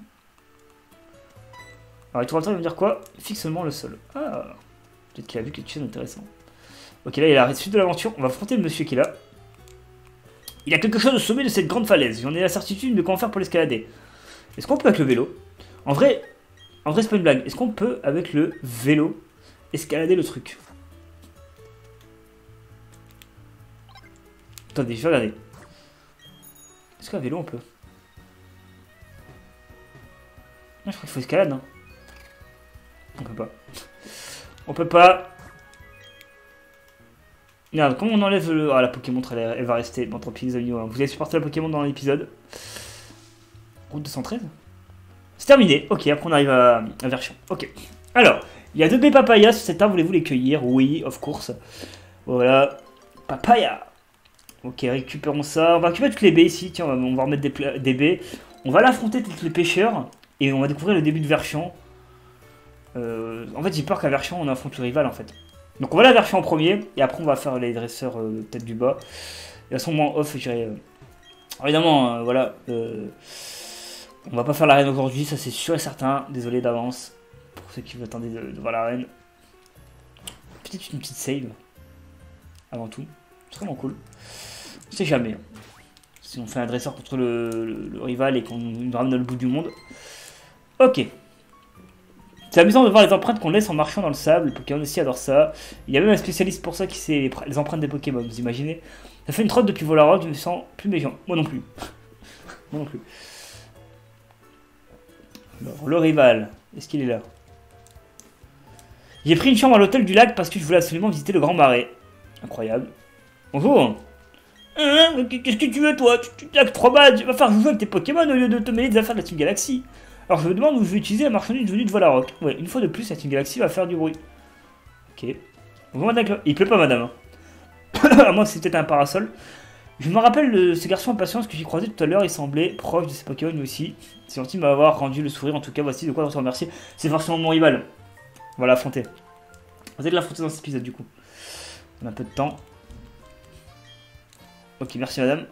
Alors, Etoraptor, il va me dire quoi? Fixe seulement le sol. Ah, peut-être qu'il a vu quelque chose d'intéressant. Ok, là, il a la suite de l'aventure. On va affronter le monsieur qui est là. Il y a quelque chose au sommet de cette grande falaise. J'en ai la certitude de comment faire pour l'escalader. Est-ce qu'on peut avec le vélo? En vrai, c'est pas une blague. Est-ce qu'on peut, avec le vélo, escalader le truc? Attendez, je vais regarder. Est-ce qu'à vélo on peut? Non, je crois qu'il faut escalade, hein. On peut pas. On peut pas. Regarde, comment on enlève le... Ah, la Pokémon, elle va rester. Bon, tant pis, les amis. Vous avez supporté la Pokémon dans l'épisode. Route 213. C'est terminé. Ok, après on arrive à Verchion. Ok. Alors, il y a 2 baies papaya sur cet arbre. Voulez-vous les cueillir? Oui, of course. Voilà. Papaya. Ok, récupérons ça. On va récupérer toutes les baies ici. Tiens, on va remettre des baies. On va l'affronter avec les pêcheurs. Et on va découvrir le début de Verchion. En fait, j'ai peur qu'à Verchion, on affronte le rival, en fait. Donc on va la Verchion en premier. Et après, on va faire les dresseurs tête du bas. Et à son moment off, j'irai... Évidemment, voilà. On va pas faire l'arène aujourd'hui, ça c'est sûr et certain. Désolé d'avance. Pour ceux qui vous attendaient de voir l'arène. Peut-être une petite save. Avant tout. C'est vraiment cool. On sait jamais. Si on fait un dresseur contre le rival et qu'on nous ramène au bout du monde. Ok. C'est amusant de voir les empreintes qu'on laisse en marchant dans le sable. Les Pokémon aussi adorent ça. Il y a même un spécialiste pour ça qui sait les empreintes des Pokémon. Vous imaginez? Ça fait une trotte depuis Volarok, je me sens plus méchant. Moi non plus. Moi non plus. Alors, le rival. Est-ce qu'il est là? J'ai pris une chambre à l'hôtel du lac parce que je voulais absolument visiter le Grand Marais. Incroyable. Bonjour. Qu'est-ce que tu veux, toi? Tu as que 3 badges. Va faire jouer avec tes Pokémon au lieu de te mêler des affaires de la Team Galaxy. Alors je me demande où je vais utiliser la marchandise venue de Volarok. Ouais, une fois de plus, la Team Galaxy va faire du bruit. Ok. Bonjour, madame. Il pleut pas, madame. À moins que c'est peut-être un parasol. Je me rappelle de ce garçon en patience que j'ai croisé tout à l'heure. Il semblait proche de ses Pokémon lui aussi. C'est gentil de m'avoir rendu le sourire. En tout cas, voici de quoi on se remercier. C'est forcément mon rival. On va l'affronter. Vous allez l'affronter dans cet épisode du coup. On a un peu de temps. Ok, merci madame.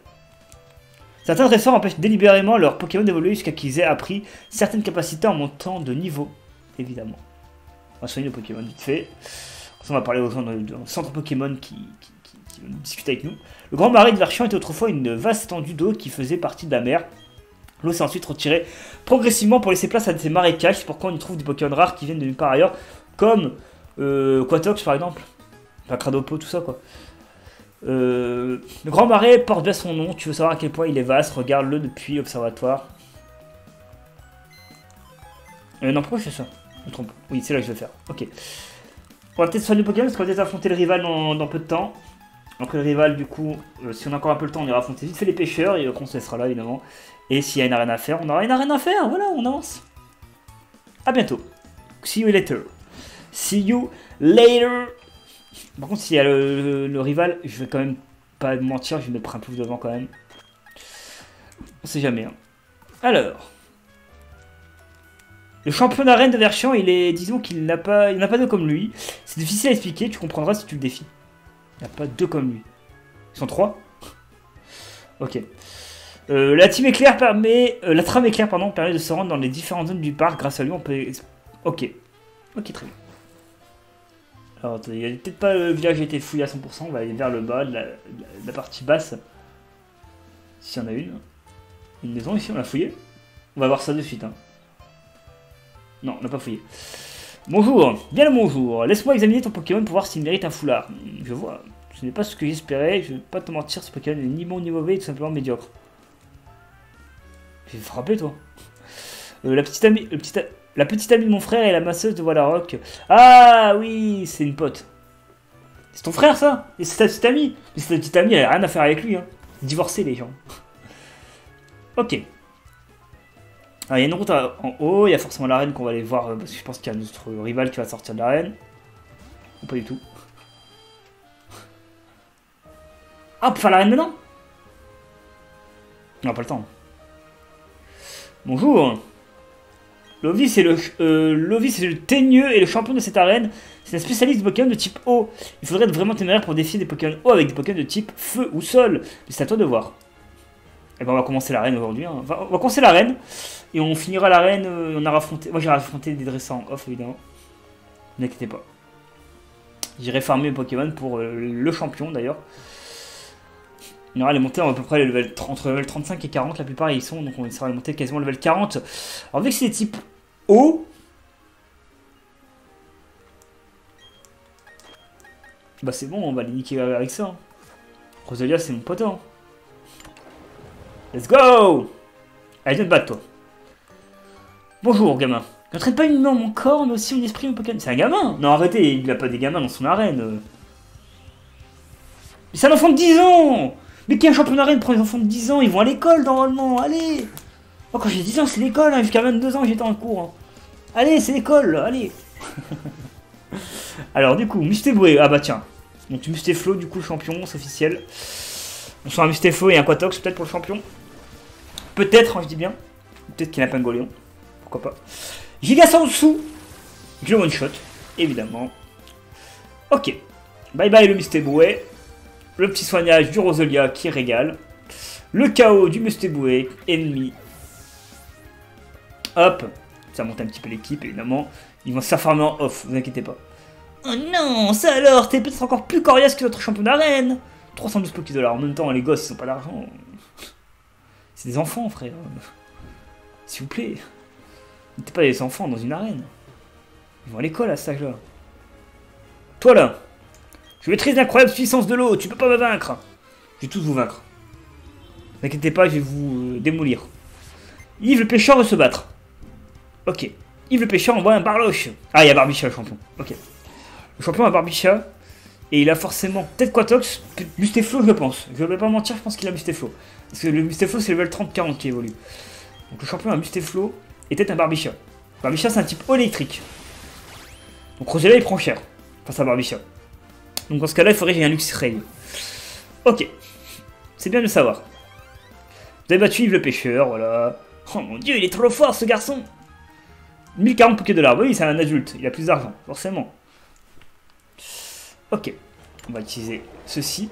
Certains dresseurs empêchent délibérément leurs Pokémon d'évoluer jusqu'à qu'ils aient appris certaines capacités en montant de niveau. Évidemment. On va soigner le Pokémon vite fait. On va parler aux gens dans le centre Pokémon qui vont discuter avec nous. Le Grand Marais de Verchion était autrefois une vaste étendue d'eau qui faisait partie de la mer. L'eau s'est ensuite retirée progressivement pour laisser place à ces marécages. C'est pourquoi on y trouve des Pokémon rares qui viennent de nulle part ailleurs. Comme Quatox par exemple. Enfin, Cradopo, tout ça quoi. Le Grand Marais porte bien son nom. Tu veux savoir à quel point il est vaste? Regarde-le depuis l'observatoire. Non, pourquoi je fais ça? Je me trompe. Oui, c'est là que je vais faire. Ok. On va peut-être soigner le Pokémon parce qu'on va peut-être affronter le rival dans peu de temps. Après le rival, du coup, si on a encore un peu le temps, on ira affronter vite fait les pêcheurs et on se laissera là évidemment. Et s'il y a une arène à faire, on aura une arène à faire. Voilà, on avance. A bientôt. See you later. See you later. Par contre, s'il y a le rival, je vais quand même pas mentir, je vais mettre un pouf devant quand même. On sait jamais. Hein. Alors. Le champion d'arène de Verchion, il est, disons qu'il n'a pas, il n'a pas deux comme lui. C'est difficile à expliquer, tu comprendras si tu le défies. Il n'y a pas deux comme lui. Ils sont 3. Ok. La trame éclair permet de se rendre dans les différentes zones du parc. Grâce à lui, on peut... Ok. Ok, très bien. Alors, attendez, il n'y a peut-être pas le village a été fouillé à 100%. On va aller vers le bas, de la partie basse. S'il y en a une. Une maison ici, on l'a fouillée. On va voir ça de suite. Hein. Non, on n'a pas fouillé. Bonjour, bien le bonjour. Laisse-moi examiner ton Pokémon pour voir s'il mérite un foulard. Je vois. Ce n'est pas ce que j'espérais. Je ne vais pas te mentir, ce Pokémon n'est ni bon ni mauvais, tout simplement médiocre. J'ai frappé, toi. La petite amie de mon frère est la masseuse de Volarok. Ah oui, c'est une pote. C'est ton frère, ça? Et c'est ta petite amie? Mais c'est ta petite amie, elle a rien à faire avec lui. Hein. Divorcer, les gens. Ok. Ah, il y a une route en haut, il y a forcément l'arène qu'on va aller voir, parce que je pense qu'il y a notre rival qui va sortir de l'arène. Ou pas du tout. Ah, pour faire l'arène maintenant? On n'a pas le temps. Bonjour. Lovis est le teigneux et le champion de cette arène. C'est un spécialiste de Pokémon de type eau. Il faudrait être vraiment téméraire pour défier des Pokémon eau avec des Pokémon de type feu ou sol. Mais c'est à toi de voir. Et ben on va commencer l'arène aujourd'hui. Hein. Enfin, on va commencer l'arène. Et on finira l'arène. On a affronté. Moi j'ai affronté des dressants off évidemment. Ne vous inquiétez pas. J'irai farmer mes Pokémon pour le champion d'ailleurs. On ira les monter à peu près entre level 35 et 40, la plupart ils sont, donc on essaiera de les monter quasiment level 40. Alors vu que c'est des types eau, bah c'est bon, on va les niquer avec ça. Roselia c'est mon pote. Hein. Let's go. Allez, viens te battre toi. Bonjour gamin. N'entraîne pas uniquement mon corps, mais aussi mon esprit, mon Pokémon. C'est un gamin. Non arrêtez, il a pas des gamins dans son arène. Mais c'est un enfant de 10 ans. Mais qui est un champion d'arène pour les enfants de 10 ans? Ils vont à l'école normalement, allez. Moi quand j'ai 10 ans c'est l'école, hein. Jusqu'à 22 ans j'étais en cours. Hein. Allez, c'est l'école, allez. Alors du coup, Mustéboué, ah bah tiens. Donc Mustéflo, du coup le champion, c'est officiel. On sent un Mustéflo et un Quatox peut-être pour le champion. Peut-être, hein, je dis bien. Peut-être qu'il y a un Pingoléon. Pourquoi pas. Gigasansou. Je le one shot, évidemment. Ok. Bye bye le Mustéboué. Le petit soignage du Roselia qui régale. Le chaos du Mustéboué, ennemi. Hop. Ça monte un petit peu l'équipe, évidemment. Ils vont s'affarmer en off, vous inquiétez pas. Oh non, ça alors, t'es peut-être encore plus coriace que notre champion d'arène. 312 $. En même temps, les gosses, ils ont pas d'argent. C'est des enfants, frère. S'il vous plaît. Mettez pas des enfants dans une arène. Ils vont à l'école à cet âge-là. Toi là. Je maîtrise l'incroyable puissance de l'eau, tu peux pas me vaincre. Je vais tous vous vaincre. Ne vous inquiétez pas, je vais vous démolir. Yves le pêcheur veut se battre. Ok. Yves le pêcheur envoie un Barloche. Ah, il y a Barbicha le champion. Ok. Le champion a Barbicha. Et il a forcément peut-être Quatox, Mustéflo je pense. Je vais pas mentir, je pense qu'il a Mustéflo. Parce que le Mustéflo c'est le level 30-40 qui évolue. Donc le champion a Mustéflo et peut-être un Barbicha. Barbicha c'est un type électrique. Donc Roselia il prend cher face à Barbicha. Donc dans ce cas-là, il faudrait que j'ai un Luxray. Ok. C'est bien de le savoir. Vous avez battu Yves le pêcheur, voilà. Oh mon dieu, il est trop fort ce garçon. 1040 $. Oui, c'est un adulte. Il a plus d'argent, forcément. Ok. On va utiliser ceci.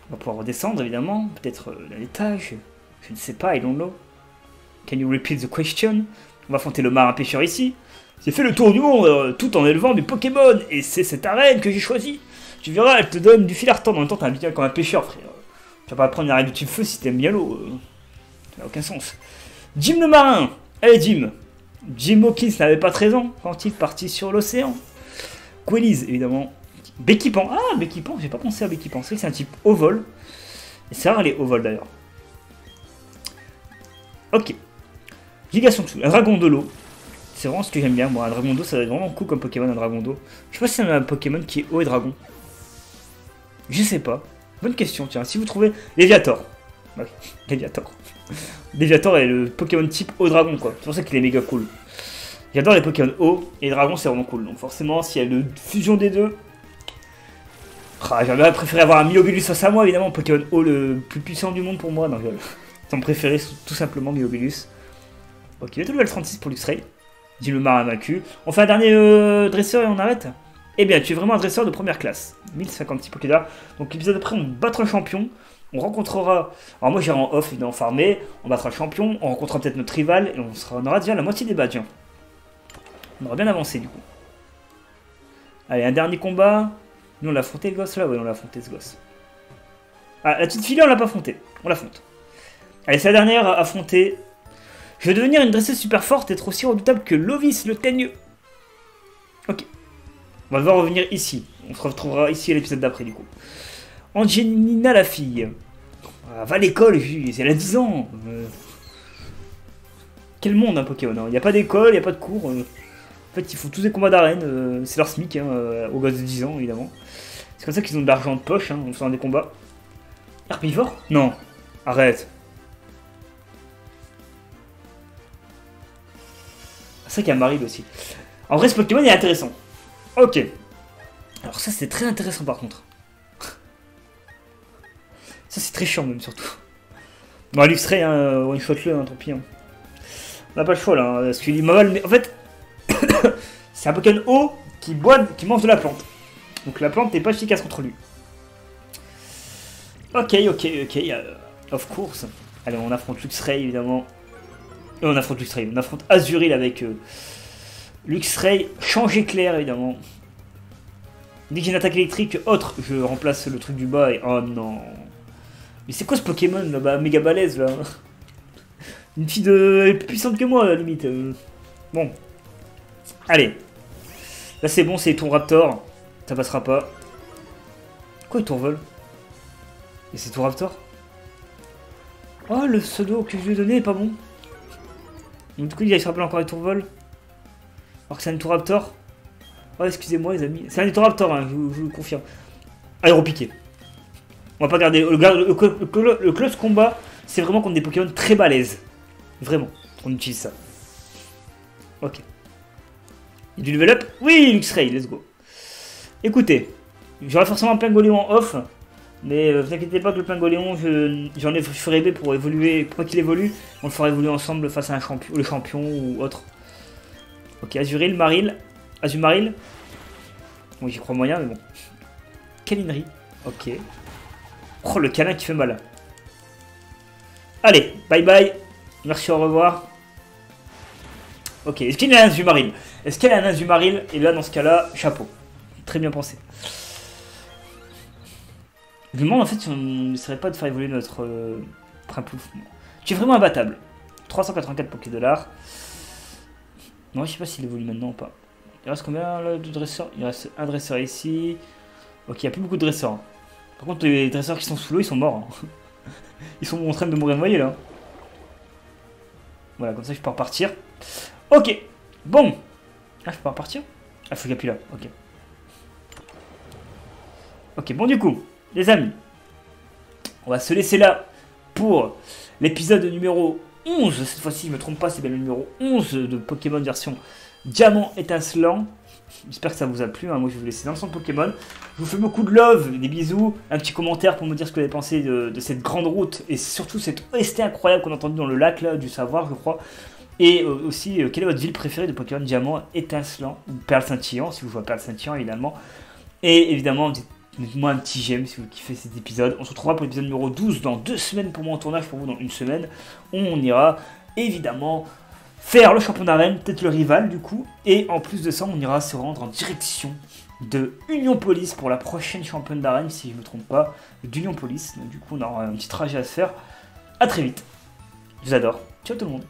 On va pouvoir redescendre, évidemment. Peut-être d'un étage. Je ne sais pas, I don't know. Can you repeat the question? On va affronter le marin pêcheur ici. J'ai fait le tour du monde tout en élevant mes Pokémon. Et c'est cette arène que j'ai choisie. Tu verras, elle te donne du fil à retordre. En même temps, t'es habitué comme un pêcheur, frère. Tu vas pas prendre une arène de type feu si t'aimes bien l'eau. Ça n'a aucun sens. Jim le marin. Allez, Jim. Jim Hawkins n'avait pas 13 ans quand il partit sur l'océan. Quellis, évidemment. Becky Pan. Ah, Becky Pan, j'ai pas pensé à Becky Pan. C'est vrai que c'est un type au vol. Et c'est rare les au vol d'ailleurs. Ok. Gigasonsu, un dragon de l'eau. C'est vraiment ce que j'aime bien. Moi, un dragon d'eau, ça va être vraiment cool comme Pokémon, un dragon d'eau. Je sais pas si c'est un Pokémon qui est eau et dragon. Je sais pas. Bonne question, tiens. Si vous trouvez Léviator. Ouais, Léviator. Léviator est le Pokémon type eau dragon, quoi. C'est pour ça qu'il est méga cool. J'adore les Pokémon eau et dragon, c'est vraiment cool. Donc forcément, s'il y a une fusion des deux. Ah, j'aurais préféré avoir un Milobilus face à moi, évidemment. Pokémon eau le plus puissant du monde pour moi. Non, c'est mon préféré, tout simplement, Milobilus. Ok, il est level 36 pour Luxray. Dit le marin vaincu. On fait un dernier dresseur et on arrête. Eh bien, tu es vraiment un dresseur de première classe. 1056 Pokédar. Donc l'épisode d'après, on battra le champion. On rencontrera... Alors moi, j'irai en off, évidemment, farmer. On battra le champion. On rencontrera peut-être notre rival. Et on aura déjà la moitié des badges. On aura bien avancé, du coup. Allez, un dernier combat. Nous, on l'a affronté, le gosse, là? Oui, on l'a affronté, ce gosse. Ah, la petite fille, on l'a pas affronté. On l'affronte. Allez, c'est la dernière à affronter. Je vais devenir une dresseuse super forte et être aussi redoutable que Lovis, le teigneux. Ok. On va devoir revenir ici. On se retrouvera ici à l'épisode d'après, du coup. Angelina, la fille. Va à l'école, elle a 10 ans. Quel monde, un Pokémon, hein. Il n'y a pas d'école, il n'y a pas de cours. En fait, ils font tous des combats d'arène. C'est leur SMIC, hein, aux gosses de 10 ans, évidemment. C'est comme ça qu'ils ont de l'argent de poche, hein, en faisant des combats. Herbivore? Non. Arrête. C'est vrai qu'il y a Maril aussi. En vrai, ce Pokémon est intéressant. Ok. Alors ça, c'est très intéressant par contre. c'est très chiant même surtout. Bon, Luxray, hein, one shot le, hein, tant pis. Hein. On n'a pas le choix là, hein, parce qu'il est mal, mais en fait, c'est un Pokémon eau qui mange de la plante. Donc la plante n'est pas efficace contre lui. Ok, of course. Allez, on affronte Luxray évidemment. On affronte Luxray, on affronte Azuril avec Luxray, change éclair évidemment. Dès que j'ai une attaque électrique autre, je remplace le truc du bas et... Oh non. Mais c'est quoi ce Pokémon là-bas, méga balèze là? Une fille de... Elle est plus puissante que moi à la limite. Bon. Allez. Là c'est bon, c'est ton Raptor. Ça passera pas. Quoi il tourvole? Et c'est ton Raptor? Oh le pseudo que je lui ai donné est pas bon. Donc du coup il se rappelle encore les tourvols. Alors que c'est un Raptor. Oh excusez-moi les amis. C'est un Raptor, hein, je vous le confirme. Aéropiqué. On va pas garder. Le close combat, c'est vraiment contre des Pokémon très balèzes. Vraiment. On utilise ça. Ok. Il y a du level up? Oui, Luxray, let's go. Écoutez, j'aurai forcément un Pingoléon en off. Mais vous inquiétez pas que le Pingoléon, je ferai rêver pour évoluer. Pour qu'il évolue, on le fera évoluer ensemble face à un champion, le champion ou autre. Ok, Azuril, Maril. Azumaril. Oui, j'y crois moyen, mais bon. Calinerie. Ok. Oh, le câlin qui fait mal. Allez, bye bye. Merci, au revoir. Ok, est-ce qu'il y a un Azumaril? Est-ce qu'il y a un Azumaril? Et là, dans ce cas-là, chapeau. Très bien pensé. Je me demande en fait si on n'essaierait pas de faire évoluer notre Prinpluff. Tu es vraiment imbattable. 384 Poké$. Non, je sais pas s'il évolue maintenant ou pas. Il reste combien là, de dresseurs? Il reste un dresseur ici. Ok, il n'y a plus beaucoup de dresseurs. Par contre, les dresseurs qui sont sous l'eau, ils sont morts. Hein. Ils sont en train de mourir noyés là. Voilà, comme ça je peux repartir. Ok, bon. Ah, je peux repartir? Ah, faut qu'il appuie là. Ok. Ok, bon, du coup, les amis, on va se laisser là pour l'épisode numéro 11. Cette fois-ci, je ne me trompe pas, c'est bien le numéro 11 de Pokémon version Diamant étincelant. J'espère que ça vous a plu. Hein. Moi, je vais vous laisser dans le centre Pokémon. Je vous fais beaucoup de love, des bisous. Un petit commentaire pour me dire ce que vous avez pensé de cette grande route et surtout cette OST incroyable qu'on a entendu dans le lac là, du savoir, je crois. Et aussi, quelle est votre ville préférée de Pokémon Diamant étincelant ou Perle scintillant, si vous jouez à Perle scintillant évidemment. Et évidemment, dites-moi un petit j'aime si vous kiffez cet épisode. On se retrouvera pour l'épisode numéro 12 dans 2 semaines pour mon tournage, pour vous dans 1 semaine. On ira évidemment faire le champion d'arène, peut-être le rival du coup. Et en plus de ça, on ira se rendre en direction de Union Police pour la prochaine championne d'arène, si je ne me trompe pas, d'Union Police. Donc du coup, on aura un petit trajet à se faire. A très vite. Je vous adore. Ciao tout le monde.